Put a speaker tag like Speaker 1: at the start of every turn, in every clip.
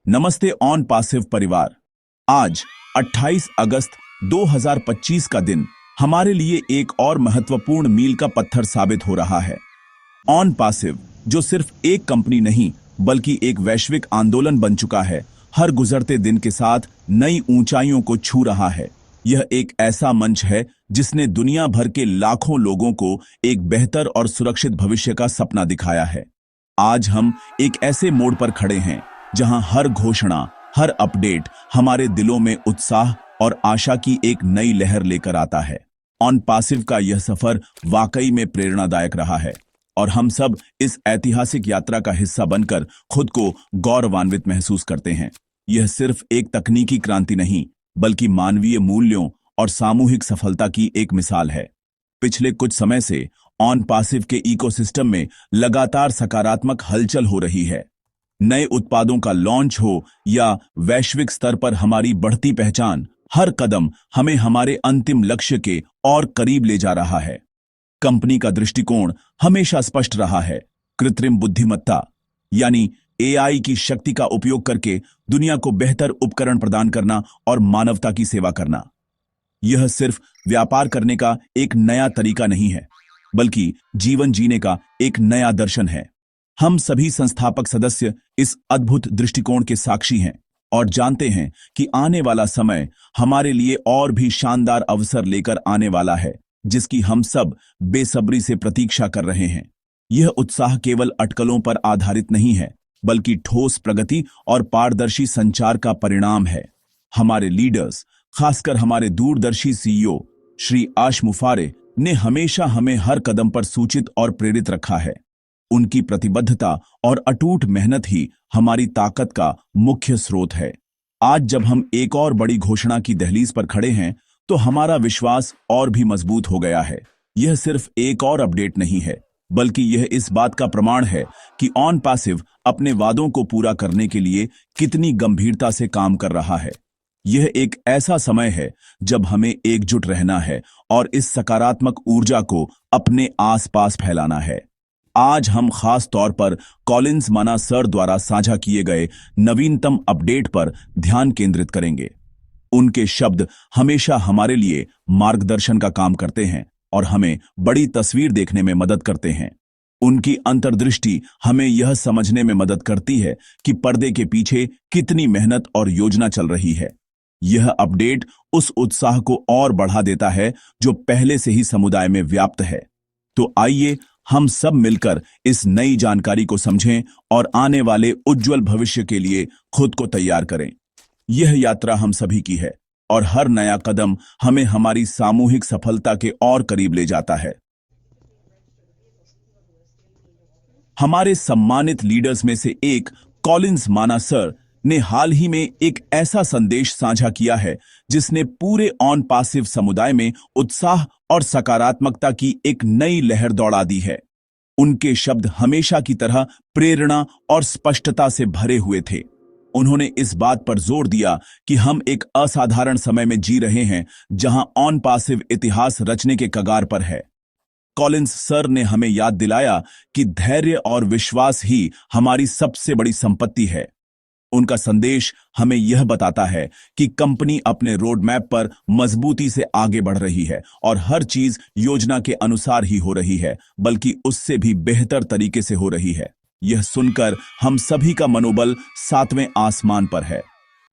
Speaker 1: नमस्ते on passive परिवार। आज 28 अगस्त 2025 का दिन हमारे लिए एक और महत्वपूर्ण मील का पत्थर साबित हो रहा है। ऑन पासिव, जो सिर्फ एक कंपनी नहीं बल्कि एक वैश्विक आंदोलन बन चुका है, हर गुजरते दिन के साथ नई ऊंचाइयों को छू रहा है। यह एक ऐसा मंच है जिसने दुनिया भर के लाखों लोगों को एक बेहतर और सुरक्षित भविष्य का सपना दिखाया है। आज हम एक ऐसे मोड़ पर खड़े हैं जहां हर घोषणा, हर अपडेट हमारे दिलों में उत्साह और आशा की एक नई लहर लेकर आता है। ऑन पासिव का यह सफर वाकई में प्रेरणादायक रहा है और हम सब इस ऐतिहासिक यात्रा का हिस्सा बनकर खुद को गौरवान्वित महसूस करते हैं। यह सिर्फ एक तकनीकी क्रांति नहीं, बल्कि मानवीय मूल्यों और सामूहिक सफलता की एक मिसाल है। पिछले कुछ समय से ऑन पासिव के इकोसिस्टम में लगातार सकारात्मक हलचल हो रही है। नए उत्पादों का लॉन्च हो या वैश्विक स्तर पर हमारी बढ़ती पहचान, हर कदम हमें हमारे अंतिम लक्ष्य के और करीब ले जा रहा है। कंपनी का दृष्टिकोण हमेशा स्पष्ट रहा है, कृत्रिम बुद्धिमत्ता यानी एआई की शक्ति का उपयोग करके दुनिया को बेहतर उपकरण प्रदान करना और मानवता की सेवा करना। यह सिर्फ व्यापार करने का एक नया तरीका नहीं है, बल्कि जीवन जीने का एक नया दर्शन है। हम सभी संस्थापक सदस्य इस अद्भुत दृष्टिकोण के साक्षी हैं और जानते हैं कि आने वाला समय हमारे लिए और भी शानदार अवसर लेकर आने वाला है, जिसकी हम सब बेसब्री से प्रतीक्षा कर रहे हैं। यह उत्साह केवल अटकलों पर आधारित नहीं है, बल्कि ठोस प्रगति और पारदर्शी संचार का परिणाम है। हमारे लीडर्स, खासकर हमारे दूरदर्शी सीईओ श्री आश मुफारे ने हमेशा हमें हर कदम पर सूचित और प्रेरित रखा है। उनकी प्रतिबद्धता और अटूट मेहनत ही हमारी ताकत का मुख्य स्रोत है। आज जब हम एक और बड़ी घोषणा की दहलीज पर खड़े हैं, तो हमारा विश्वास और भी मजबूत हो गया है। यह सिर्फ एक और अपडेट नहीं है, बल्कि यह इस बात का प्रमाण है कि ऑन पासिव अपने वादों को पूरा करने के लिए कितनी गंभीरता से काम कर रहा है। यह एक ऐसा समय है जब हमें एकजुट रहना है और इस सकारात्मक ऊर्जा को अपने आसपास फैलाना है। आज हम खास तौर पर कॉलिंस माना सर द्वारा साझा किए गए नवीनतम अपडेट पर ध्यान केंद्रित करेंगे। उनके शब्द हमेशा हमारे लिए मार्गदर्शन का काम करते हैं और हमें बड़ी तस्वीर देखने में मदद करते हैं। उनकी अंतर्दृष्टि हमें यह समझने में मदद करती है कि पर्दे के पीछे कितनी मेहनत और योजना चल रही है। यह अपडेट उस उत्साह को और बढ़ा देता है जो पहले से ही समुदाय में व्याप्त है। तो आइए हम सब मिलकर इस नई जानकारी को समझें और आने वाले उज्जवल भविष्य के लिए खुद को तैयार करें। यह यात्रा हम सभी की है और हर नया कदम हमें हमारी सामूहिक सफलता के और करीब ले जाता है। हमारे सम्मानित लीडर्स में से एक कॉलिंस माना सर ने हाल ही में एक ऐसा संदेश साझा किया है जिसने पूरे ऑन पासिव समुदाय में उत्साह और सकारात्मकता की एक नई लहर दौड़ा दी है। उनके शब्द हमेशा की तरह प्रेरणा और स्पष्टता से भरे हुए थे। उन्होंने इस बात पर जोर दिया कि हम एक असाधारण समय में जी रहे हैं जहां ऑन पासिव इतिहास रचने के कगार पर है। कॉलिंस सर ने हमें याद दिलाया कि धैर्य और विश्वास ही हमारी सबसे बड़ी संपत्ति है। उनका संदेश हमें यह बताता है कि कंपनी अपने रोड मैप पर मजबूती से आगे बढ़ रही है और हर चीज योजना के अनुसार ही हो रही है, बल्कि उससे भी बेहतर तरीके से हो रही है। यह सुनकर हम सभी का मनोबल 7वें आसमान पर है।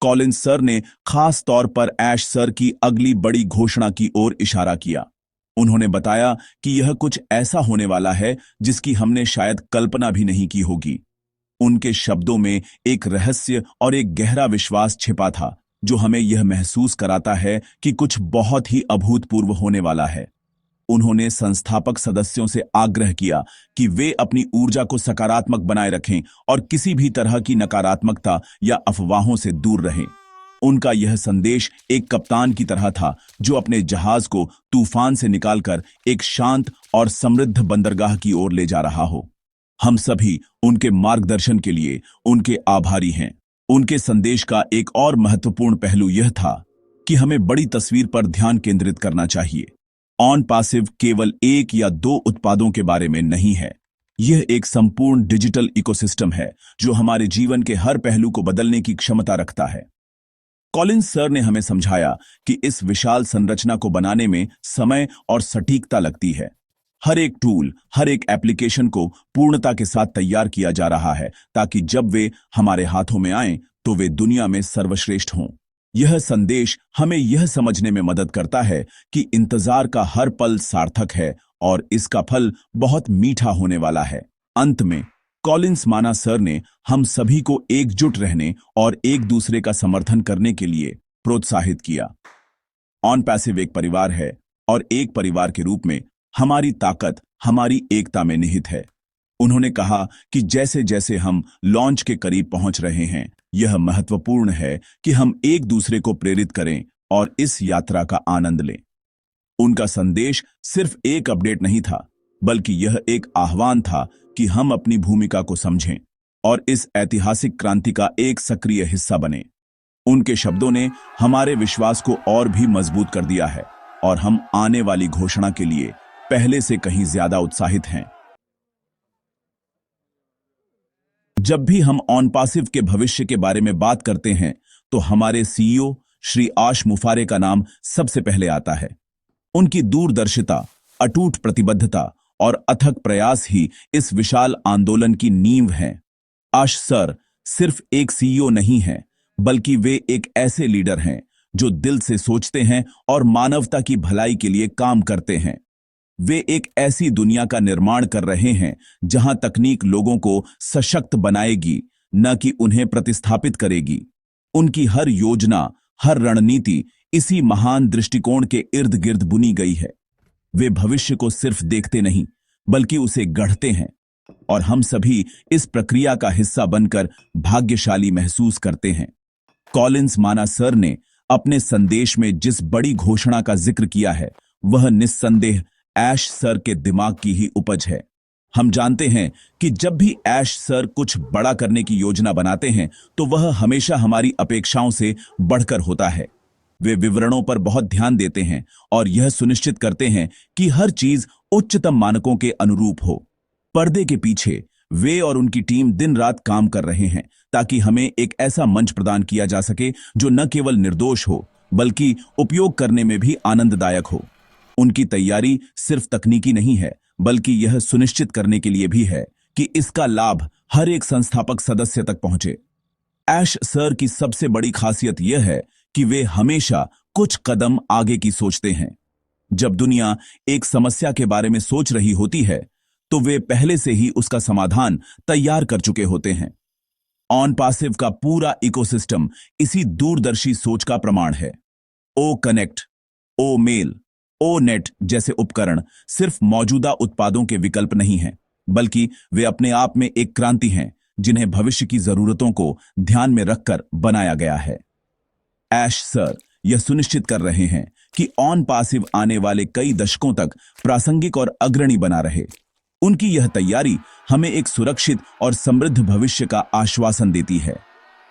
Speaker 1: कॉलिंस सर ने खास तौर पर ऐश सर की अगली बड़ी घोषणा की ओर इशारा किया। उन्होंने बताया कि यह कुछ ऐसा होने वाला है जिसकी हमने शायद कल्पना भी नहीं की होगी। उनके शब्दों में एक रहस्य और एक गहरा विश्वास छिपा था जो हमें यह महसूस कराता है कि कुछ बहुत ही अभूतपूर्व होने वाला है। उन्होंने संस्थापक सदस्यों से आग्रह किया कि वे अपनी ऊर्जा को सकारात्मक बनाए रखें और किसी भी तरह की नकारात्मकता या अफवाहों से दूर रहें। उनका यह संदेश एक कप्तान की तरह था जो अपने जहाज को तूफान से निकालकर एक शांत और समृद्ध बंदरगाह की ओर ले जा रहा हो। हम सभी उनके मार्गदर्शन के लिए उनके आभारी हैं। उनके संदेश का एक और महत्वपूर्ण पहलू यह था कि हमें बड़ी तस्वीर पर ध्यान केंद्रित करना चाहिए। ऑन पासिव केवल एक या दो उत्पादों के बारे में नहीं है, यह एक संपूर्ण डिजिटल इकोसिस्टम है जो हमारे जीवन के हर पहलू को बदलने की क्षमता रखता है। कॉलिंस सर ने हमें समझाया कि इस विशाल संरचना को बनाने में समय और सटीकता लगती है। हर एक टूल, हर एक एप्लीकेशन को पूर्णता के साथ तैयार किया जा रहा है ताकि जब वे हमारे हाथों में आएं तो वे दुनिया में सर्वश्रेष्ठ हों। यह संदेश हमें यह समझने में मदद करता है कि इंतजार का हर पल सार्थक है और इसका फल बहुत मीठा होने वाला है। अंत में कॉलिंस माना सर ने हम सभी को एकजुट रहने और एक दूसरे का समर्थन करने के लिए प्रोत्साहित किया। ऑन पैसिव एक परिवार है और एक परिवार के रूप में हमारी ताकत हमारी एकता में निहित है। उन्होंने कहा कि जैसे जैसे हम लॉन्च के करीब पहुंच रहे हैं, यह महत्वपूर्ण है कि हम एक दूसरे को प्रेरित करें और इस यात्रा का आनंद लें। उनका संदेश सिर्फ एक अपडेट नहीं था, बल्कि यह एक आह्वान था कि हम अपनी भूमिका को समझें और इस ऐतिहासिक क्रांति का एक सक्रिय हिस्सा बने। उनके शब्दों ने हमारे विश्वास को और भी मजबूत कर दिया है और हम आने वाली घोषणा के लिए पहले से कहीं ज्यादा उत्साहित हैं। जब भी हम ऑन पैसिव के भविष्य के बारे में बात करते हैं तो हमारे सीईओ श्री आश मुफारे का नाम सबसे पहले आता है। उनकी दूरदर्शिता, अटूट प्रतिबद्धता और अथक प्रयास ही इस विशाल आंदोलन की नींव हैं। आश सर सिर्फ एक सीईओ नहीं हैं, बल्कि वे एक ऐसे लीडर हैं जो दिल से सोचते हैं और मानवता की भलाई के लिए काम करते हैं। वे एक ऐसी दुनिया का निर्माण कर रहे हैं जहां तकनीक लोगों को सशक्त बनाएगी, न कि उन्हें प्रतिस्थापित करेगी। उनकी हर योजना, हर रणनीति इसी महान दृष्टिकोण के इर्द गिर्द बुनी गई है। वे भविष्य को सिर्फ देखते नहीं, बल्कि उसे गढ़ते हैं और हम सभी इस प्रक्रिया का हिस्सा बनकर भाग्यशाली महसूस करते हैं। कॉलिंस माना सर ने अपने संदेश में जिस बड़ी घोषणा का जिक्र किया है, वह निस्संदेह ऐश सर के दिमाग की ही उपज है। हम जानते हैं कि जब भी ऐश सर कुछ बड़ा करने की योजना बनाते हैं तो वह हमेशा हमारी अपेक्षाओं से बढ़कर होता है। वे विवरणों पर बहुत ध्यान देते हैं और यह सुनिश्चित करते हैं कि हर चीज उच्चतम मानकों के अनुरूप हो। पर्दे के पीछे वे और उनकी टीम दिन रात काम कर रहे हैं ताकि हमें एक ऐसा मंच प्रदान किया जा सके जो न केवल निर्दोष हो, बल्कि उपयोग करने में भी आनंददायक हो। उनकी तैयारी सिर्फ तकनीकी नहीं है, बल्कि यह सुनिश्चित करने के लिए भी है कि इसका लाभ हर एक संस्थापक सदस्य तक पहुंचे। ऐश सर की सबसे बड़ी खासियत यह है कि वे हमेशा कुछ कदम आगे की सोचते हैं। जब दुनिया एक समस्या के बारे में सोच रही होती है तो वे पहले से ही उसका समाधान तैयार कर चुके होते हैं। ऑन पैसिव का पूरा इकोसिस्टम इसी दूरदर्शी सोच का प्रमाण है। ओ कनेक्ट, ओ मेल, ओ नेट जैसे उपकरण सिर्फ मौजूदा उत्पादों के विकल्प नहीं हैं, बल्कि वे अपने आप में एक क्रांति हैं जिन्हें भविष्य की जरूरतों को ध्यान में रखकर बनाया गया है। ऐश सर यह सुनिश्चित कर रहे हैं कि ऑन पैसिव आने वाले कई दशकों तक प्रासंगिक और अग्रणी बना रहे। उनकी यह तैयारी हमें एक सुरक्षित और समृद्ध भविष्य का आश्वासन देती है।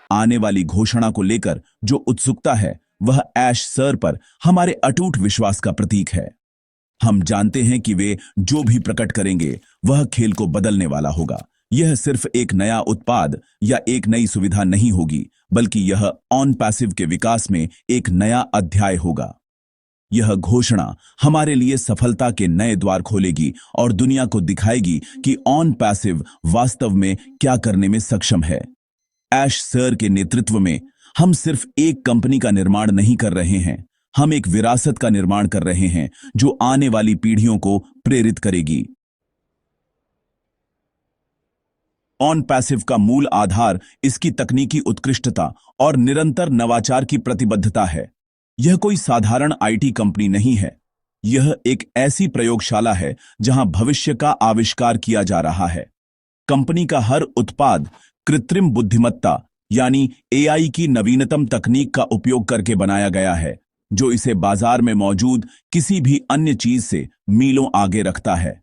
Speaker 1: आने वाली घोषणा को लेकर जो उत्सुकता है, वह ऐश सर पर हमारे अटूट विश्वास का प्रतीक है। हम जानते हैं कि वे जो भी प्रकट करेंगे वह खेल को बदलने वाला होगा। यह सिर्फ एक नया उत्पाद या एक नई सुविधा नहीं होगी, बल्कि यह ऑन पैसिव के विकास में एक नया अध्याय होगा। यह घोषणा हमारे लिए सफलता के नए द्वार खोलेगी और दुनिया को दिखाएगी कि ऑन पैसिव वास्तव में क्या करने में सक्षम है। ऐश सर के नेतृत्व में हम सिर्फ एक कंपनी का निर्माण नहीं कर रहे हैं, हम एक विरासत का निर्माण कर रहे हैं जो आने वाली पीढ़ियों को प्रेरित करेगी। ऑन पैसिव का मूल आधार इसकी तकनीकी उत्कृष्टता और निरंतर नवाचार की प्रतिबद्धता है। यह कोई साधारण आईटी कंपनी नहीं है, यह एक ऐसी प्रयोगशाला है जहां भविष्य का आविष्कार किया जा रहा है। कंपनी का हर उत्पाद कृत्रिम बुद्धिमत्ता यानी एआई की नवीनतम तकनीक का उपयोग करके बनाया गया है, जो इसे बाजार में मौजूद किसी भी अन्य चीज से मीलों आगे रखता है।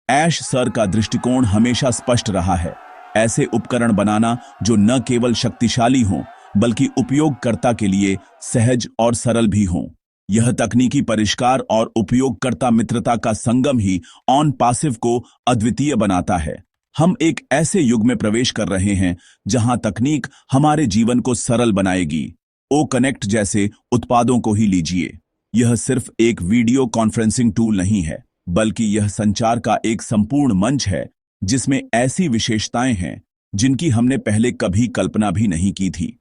Speaker 1: ऐश सर का दृष्टिकोण हमेशा स्पष्ट रहा है, ऐसे उपकरण बनाना जो न केवल शक्तिशाली हों, बल्कि उपयोगकर्ता के लिए सहज और सरल भी हों। यह तकनीकी परिष्कार और उपयोगकर्ता मित्रता का संगम ही ऑन पासिव को अद्वितीय बनाता है। हम एक ऐसे युग में प्रवेश कर रहे हैं जहां तकनीक हमारे जीवन को सरल बनाएगी। ओ कनेक्ट जैसे उत्पादों को ही लीजिए। यह सिर्फ एक वीडियो कॉन्फ्रेंसिंग टूल नहीं है, बल्कि यह संचार का एक संपूर्ण मंच है जिसमें ऐसी विशेषताएं हैं जिनकी हमने पहले कभी कल्पना भी नहीं की थी।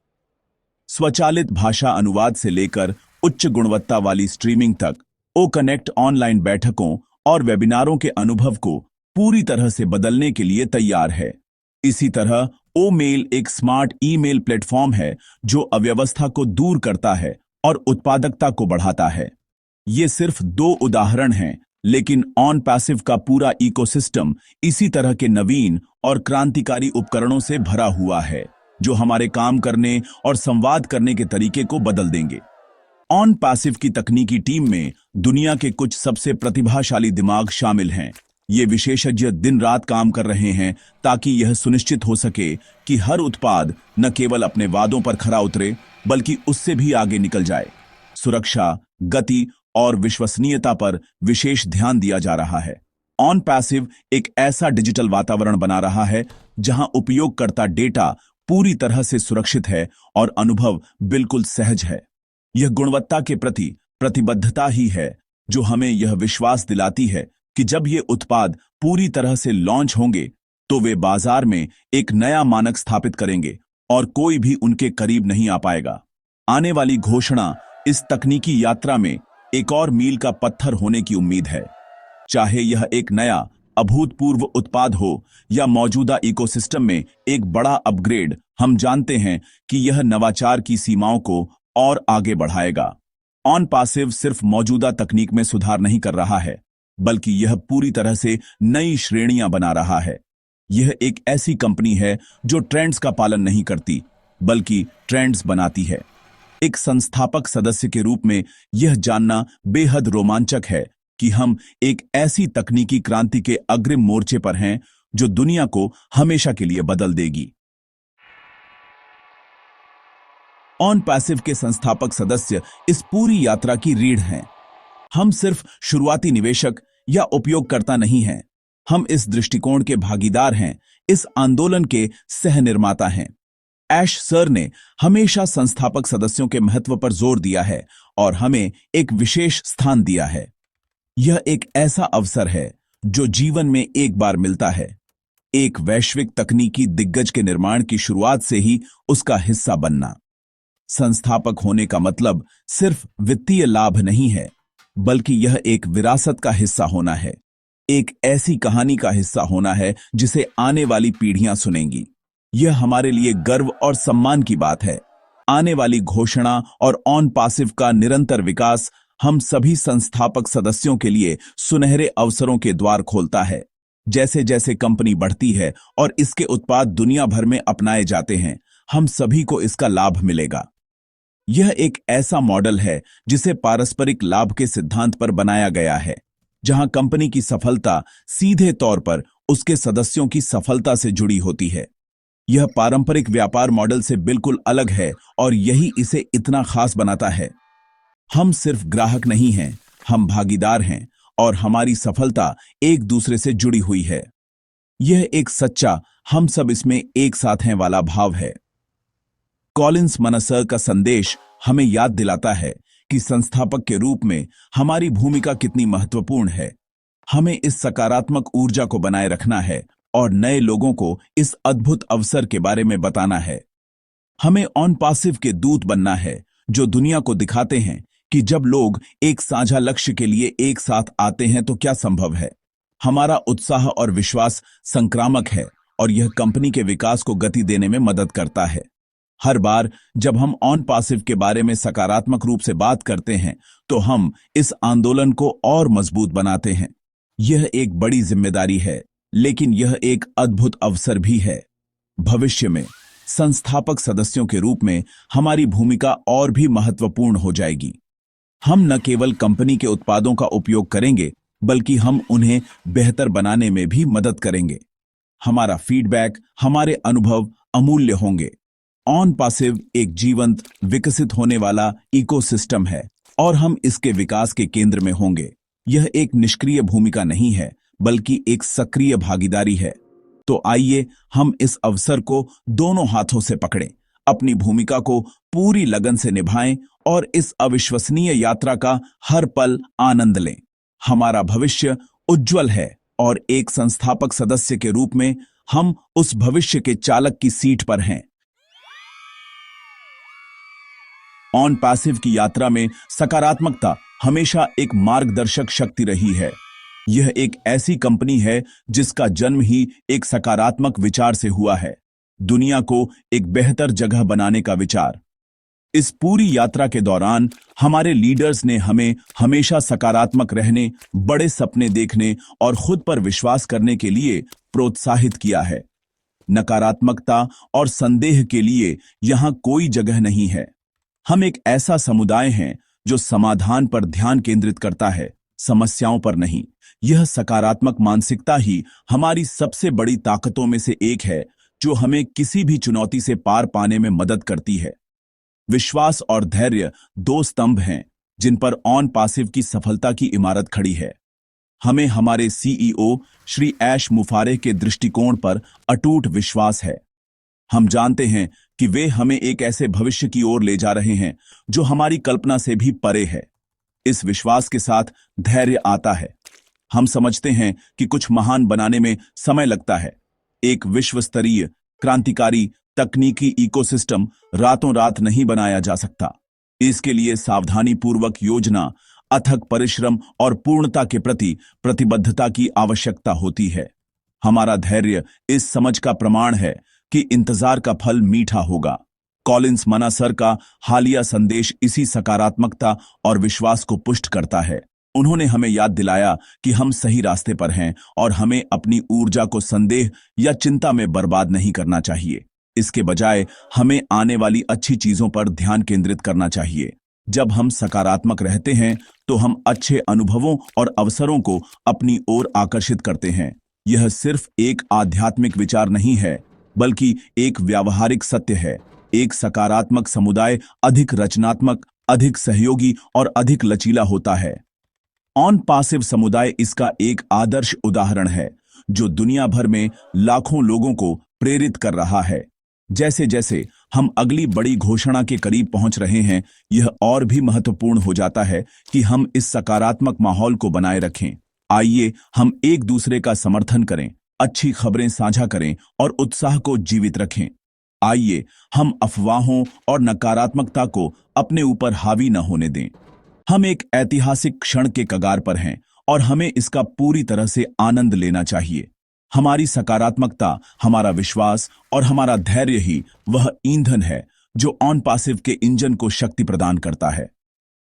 Speaker 1: स्वचालित भाषा अनुवाद से लेकर उच्च गुणवत्ता वाली स्ट्रीमिंग तक, ओ कनेक्ट ऑनलाइन बैठकों और वेबिनारों के अनुभव को पूरी तरह से बदलने के लिए तैयार है। इसी तरह ओ मेल एक स्मार्ट ईमेल प्लेटफॉर्म है जो अव्यवस्था को दूर करता है और उत्पादकता को बढ़ाता है। ये सिर्फ 2 उदाहरण हैं, लेकिन ऑन पैसिव का पूरा इकोसिस्टम इसी तरह के नवीन और क्रांतिकारी उपकरणों से भरा हुआ है जो हमारे काम करने और संवाद करने के तरीके को बदल देंगे। ऑन पैसिव की तकनीकी टीम में दुनिया के कुछ सबसे प्रतिभाशाली दिमाग शामिल हैं। ये विशेषज्ञ दिन रात काम कर रहे हैं ताकि यह सुनिश्चित हो सके कि हर उत्पाद न केवल अपने वादों पर खरा उतरे, बल्कि उससे भी आगे निकल जाए। सुरक्षा, गति और विश्वसनीयता पर विशेष ध्यान दिया जा रहा है। ऑन पैसिव एक ऐसा डिजिटल वातावरण बना रहा है जहां उपयोगकर्ता डेटा पूरी तरह से सुरक्षित है और अनुभव बिल्कुल सहज है। यह गुणवत्ता के प्रति प्रतिबद्धता ही है जो हमें यह विश्वास दिलाती है कि जब ये उत्पाद पूरी तरह से लॉन्च होंगे तो वे बाजार में एक नया मानक स्थापित करेंगे और कोई भी उनके करीब नहीं आ पाएगा। आने वाली घोषणा इस तकनीकी यात्रा में एक और मील का पत्थर होने की उम्मीद है। चाहे यह एक नया अभूतपूर्व उत्पाद हो या मौजूदा इकोसिस्टम में एक बड़ा अपग्रेड, हम जानते हैं कि यह नवाचार की सीमाओं को और आगे बढ़ाएगा। ऑन पैसिव सिर्फ मौजूदा तकनीक में सुधार नहीं कर रहा है, बल्कि यह पूरी तरह से नई श्रेणियां बना रहा है। यह एक ऐसी कंपनी है जो ट्रेंड्स का पालन नहीं करती, बल्कि ट्रेंड्स बनाती है। एक संस्थापक सदस्य के रूप में यह जानना बेहद रोमांचक है कि हम एक ऐसी तकनीकी क्रांति के अग्रिम मोर्चे पर हैं जो दुनिया को हमेशा के लिए बदल देगी। ऑन पैसिव के संस्थापक सदस्य इस पूरी यात्रा की रीढ़ हैं। हम सिर्फ शुरुआती निवेशक या उपयोगकर्ता नहीं हैं, हम इस दृष्टिकोण के भागीदार हैं, इस आंदोलन के सह निर्माता हैं। ऐश सर ने हमेशा संस्थापक सदस्यों के महत्व पर जोर दिया है और हमें एक विशेष स्थान दिया है। यह एक ऐसा अवसर है जो जीवन में एक बार मिलता है। एक वैश्विक तकनीकी दिग्गज के निर्माण की शुरुआत से ही उसका हिस्सा बनना। संस्थापक होने का मतलब सिर्फ वित्तीय लाभ नहीं है, बल्कि यह एक विरासत का हिस्सा होना है, एक ऐसी कहानी का हिस्सा होना है जिसे आने वाली पीढ़ियां सुनेंगी। यह हमारे लिए गर्व और सम्मान की बात है। आने वाली घोषणा और ऑन पैसिव का निरंतर विकास हम सभी संस्थापक सदस्यों के लिए सुनहरे अवसरों के द्वार खोलता है। जैसे जैसे कंपनी बढ़ती है और इसके उत्पाद दुनिया भर में अपनाए जाते हैं, हम सभी को इसका लाभ मिलेगा। यह एक ऐसा मॉडल है जिसे पारस्परिक लाभ के सिद्धांत पर बनाया गया है, जहां कंपनी की सफलता सीधे तौर पर उसके सदस्यों की सफलता से जुड़ी होती है। यह पारंपरिक व्यापार मॉडल से बिल्कुल अलग है और यही इसे इतना खास बनाता है। हम सिर्फ ग्राहक नहीं हैं, हम भागीदार हैं और हमारी सफलता एक दूसरे से जुड़ी हुई है। यह एक सच्चा हम सब इसमें एक साथ हैं वाला भाव है। कॉलिंस मनसर का संदेश हमें याद दिलाता है कि संस्थापक के रूप में हमारी भूमिका कितनी महत्वपूर्ण है। हमें इस सकारात्मक ऊर्जा को बनाए रखना है और नए लोगों को इस अद्भुत अवसर के बारे में बताना है। हमें ऑन पैसिव के दूत बनना है जो दुनिया को दिखाते हैं कि जब लोग एक साझा लक्ष्य के लिए एक साथ आते हैं तो क्या संभव है। हमारा उत्साह और विश्वास संक्रामक है और यह कंपनी के विकास को गति देने में मदद करता है। हर बार जब हम ऑन पैसिव के बारे में सकारात्मक रूप से बात करते हैं तो हम इस आंदोलन को और मजबूत बनाते हैं। यह एक बड़ी जिम्मेदारी है, लेकिन यह एक अद्भुत अवसर भी है। भविष्य में संस्थापक सदस्यों के रूप में हमारी भूमिका और भी महत्वपूर्ण हो जाएगी। हम न केवल कंपनी के उत्पादों का उपयोग करेंगे, बल्कि हम उन्हें बेहतर बनाने में भी मदद करेंगे। हमारा फीडबैक, हमारे अनुभव अमूल्य होंगे। ऑन पैसिव एक जीवंत, विकसित होने वाला इकोसिस्टम है और हम इसके विकास के केंद्र में होंगे। यह एक निष्क्रिय भूमिका नहीं है, बल्कि एक सक्रिय भागीदारी है। तो आइए हम इस अवसर को दोनों हाथों से पकड़ें, अपनी भूमिका को पूरी लगन से निभाएं और इस अविश्वसनीय यात्रा का हर पल आनंद लें। हमारा भविष्य उज्जवल है और एक संस्थापक सदस्य के रूप में हम उस भविष्य के चालक की सीट पर हैं। ऑन पैसिव की यात्रा में सकारात्मकता हमेशा एक मार्गदर्शक शक्ति रही है। यह एक ऐसी कंपनी है जिसका जन्म ही एक सकारात्मक विचार से हुआ है, दुनिया को एक बेहतर जगह बनाने का विचार। इस पूरी यात्रा के दौरान हमारे लीडर्स ने हमें हमेशा सकारात्मक रहने, बड़े सपने देखने और खुद पर विश्वास करने के लिए प्रोत्साहित किया है। नकारात्मकता और संदेह के लिए यहां कोई जगह नहीं है। हम एक ऐसा समुदाय हैं जो समाधान पर ध्यान केंद्रित करता है, समस्याओं पर नहीं। यह सकारात्मक मानसिकता ही हमारी सबसे बड़ी ताकतों में से एक है, जो हमें किसी भी चुनौती से पार पाने में मदद करती है। विश्वास और धैर्य दो स्तंभ हैं जिन पर ऑन पैसिव की सफलता की इमारत खड़ी है। हमें हमारे सीईओ श्री ऐश मुफारेह के दृष्टिकोण पर अटूट विश्वास है। हम जानते हैं कि वे हमें एक ऐसे भविष्य की ओर ले जा रहे हैं जो हमारी कल्पना से भी परे है। इस विश्वास के साथ धैर्य आता है। हम समझते हैं कि कुछ महान बनाने में समय लगता है। एक विश्व स्तरीय क्रांतिकारी तकनीकी इकोसिस्टम रातों रात नहीं बनाया जा सकता। इसके लिए सावधानी पूर्वक योजना, अथक परिश्रम और पूर्णता के प्रति प्रतिबद्धता की आवश्यकता होती है। हमारा धैर्य इस समझ का प्रमाण है कि इंतजार का फल मीठा होगा। कॉलिंस मनासर का हालिया संदेश इसी सकारात्मकता और विश्वास को पुष्ट करता है। उन्होंने हमें याद दिलाया कि हम सही रास्ते पर हैं और हमें अपनी ऊर्जा को संदेह या चिंता में बर्बाद नहीं करना चाहिए। इसके बजाय हमें आने वाली अच्छी चीजों पर ध्यान केंद्रित करना चाहिए। जब हम सकारात्मक रहते हैं तो हम अच्छे अनुभवों और अवसरों को अपनी ओर आकर्षित करते हैं। यह सिर्फ एक आध्यात्मिक विचार नहीं है, बल्कि एक व्यावहारिक सत्य है। एक सकारात्मक समुदाय अधिक रचनात्मक, अधिक सहयोगी और अधिक लचीला होता है। ऑन पैसिव समुदाय इसका एक आदर्श उदाहरण है, जो दुनिया भर में लाखों लोगों को प्रेरित कर रहा है। जैसे जैसे हम अगली बड़ी घोषणा के करीब पहुंच रहे हैं, यह और भी महत्वपूर्ण हो जाता है कि हम इस सकारात्मक माहौल को बनाए रखें। आइए हम एक दूसरे का समर्थन करें, अच्छी खबरें साझा करें और उत्साह को जीवित रखें। आइए हम अफवाहों और नकारात्मकता को अपने ऊपर हावी न होने दें। हम एक ऐतिहासिक क्षण के कगार पर हैं और हमें इसका पूरी तरह से आनंद लेना चाहिए। हमारी सकारात्मकता, हमारा विश्वास और हमारा धैर्य ही वह ईंधन है जो ऑन पैसिव के इंजन को शक्ति प्रदान करता है।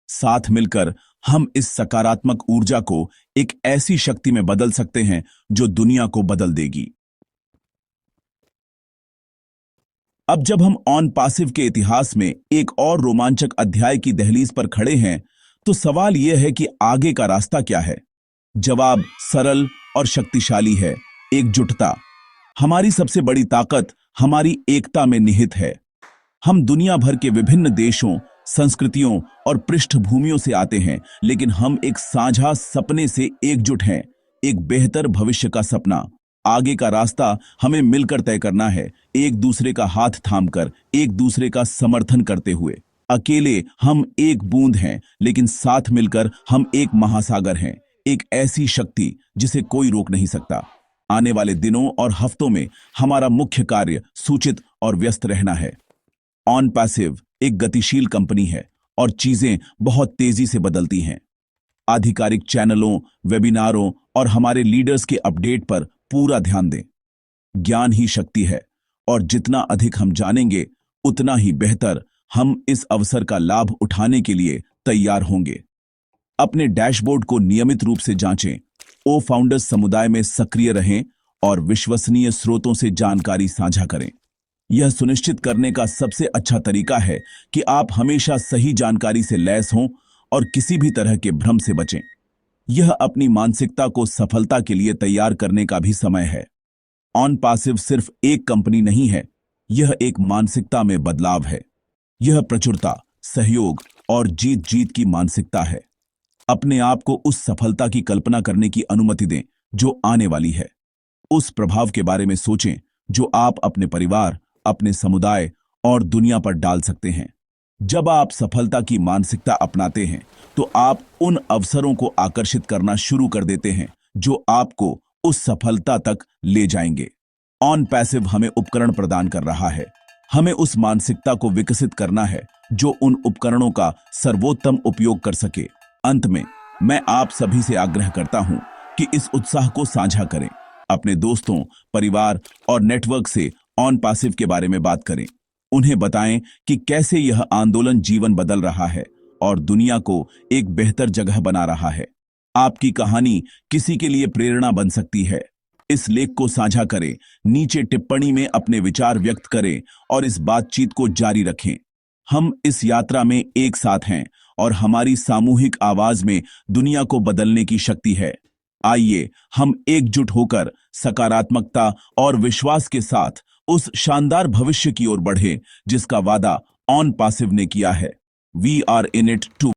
Speaker 1: साथ मिलकर हम इस सकारात्मक ऊर्जा को एक ऐसी शक्ति में बदल सकते हैं जो दुनिया को बदल देगी। अब जब हम ऑन पैसिव के इतिहास में एक और रोमांचक अध्याय की दहलीज पर खड़े हैं, तो सवाल यह है कि आगे का रास्ता क्या है। जवाब सरल और शक्तिशाली है, एकजुटता। हमारी सबसे बड़ी ताकत हमारी एकता में निहित है। हम दुनिया भर के विभिन्न देशों, संस्कृतियों और पृष्ठभूमियों से आते हैं, लेकिन हम एक साझा सपने से एकजुट हैं, एक बेहतर भविष्य का सपना। आगे का रास्ता हमें मिलकर तय करना है, एक दूसरे का हाथ थामकर, एक दूसरे का समर्थन करते हुए। अकेले हम एक बूंद हैं, लेकिन साथ मिलकर हम एक महासागर हैं, एक ऐसी शक्ति जिसे कोई रोक नहीं सकता। आने वाले दिनों और हफ्तों में हमारा मुख्य कार्य सूचित और व्यस्त रहना है। ऑन पैसिव एक गतिशील कंपनी है और चीजें बहुत तेजी से बदलती हैं। आधिकारिक चैनलों, वेबिनारों और हमारे लीडर्स के अपडेट पर पूरा ध्यान दें। ज्ञान ही शक्ति है और जितना अधिक हम जानेंगे, उतना ही बेहतर हम इस अवसर का लाभ उठाने के लिए तैयार होंगे। अपने डैशबोर्ड को नियमित रूप से जांचें, ओ फाउंडर्स समुदाय में सक्रिय रहें और विश्वसनीय स्रोतों से जानकारी साझा करें। यह सुनिश्चित करने का सबसे अच्छा तरीका है कि आप हमेशा सही जानकारी से लैस हों और किसी भी तरह के भ्रम से बचें। यह अपनी मानसिकता को सफलता के लिए तैयार करने का भी समय है। ऑन पैसिव सिर्फ एक कंपनी नहीं है, यह एक मानसिकता में बदलाव है। यह प्रचुरता, सहयोग और जीत जीत की मानसिकता है। अपने आप को उस सफलता की कल्पना करने की अनुमति दें जो आने वाली है। उस प्रभाव के बारे में सोचें जो आप अपने परिवार, अपने समुदाय और दुनिया पर डाल सकते हैं। जब आप सफलता की मानसिकता अपनाते हैं तो आप उन अवसरों को आकर्षित करना शुरू कर देते हैं जो आपको उस सफलता तक ले जाएंगे। ऑन पैसिव हमें उपकरण प्रदान कर रहा है। हमें उस मानसिकता को विकसित करना है जो उन उपकरणों का सर्वोत्तम उपयोग कर सके। अंत में मैं आप सभी से आग्रह करता हूं कि इस उत्साह को साझा करें। अपने दोस्तों, परिवार और नेटवर्क से ऑन पैसिव के बारे में बात करें। उन्हें बताएं कि कैसे यह आंदोलन जीवन बदल रहा है और दुनिया को एक बेहतर जगह बना रहा है। आपकी कहानी किसी के लिए प्रेरणा बन सकती है। इस लेख को साझा करें, नीचे टिप्पणी में अपने विचार व्यक्त करें और इस बातचीत को जारी रखें। हम इस यात्रा में एक साथ हैं और हमारी सामूहिक आवाज में दुनिया को बदलने की शक्ति है। आइए हम एकजुट होकर सकारात्मकता और विश्वास के साथ उस शानदार भविष्य की ओर बढ़ें जिसका वादा ऑन पैसिव ने किया है। We are in it to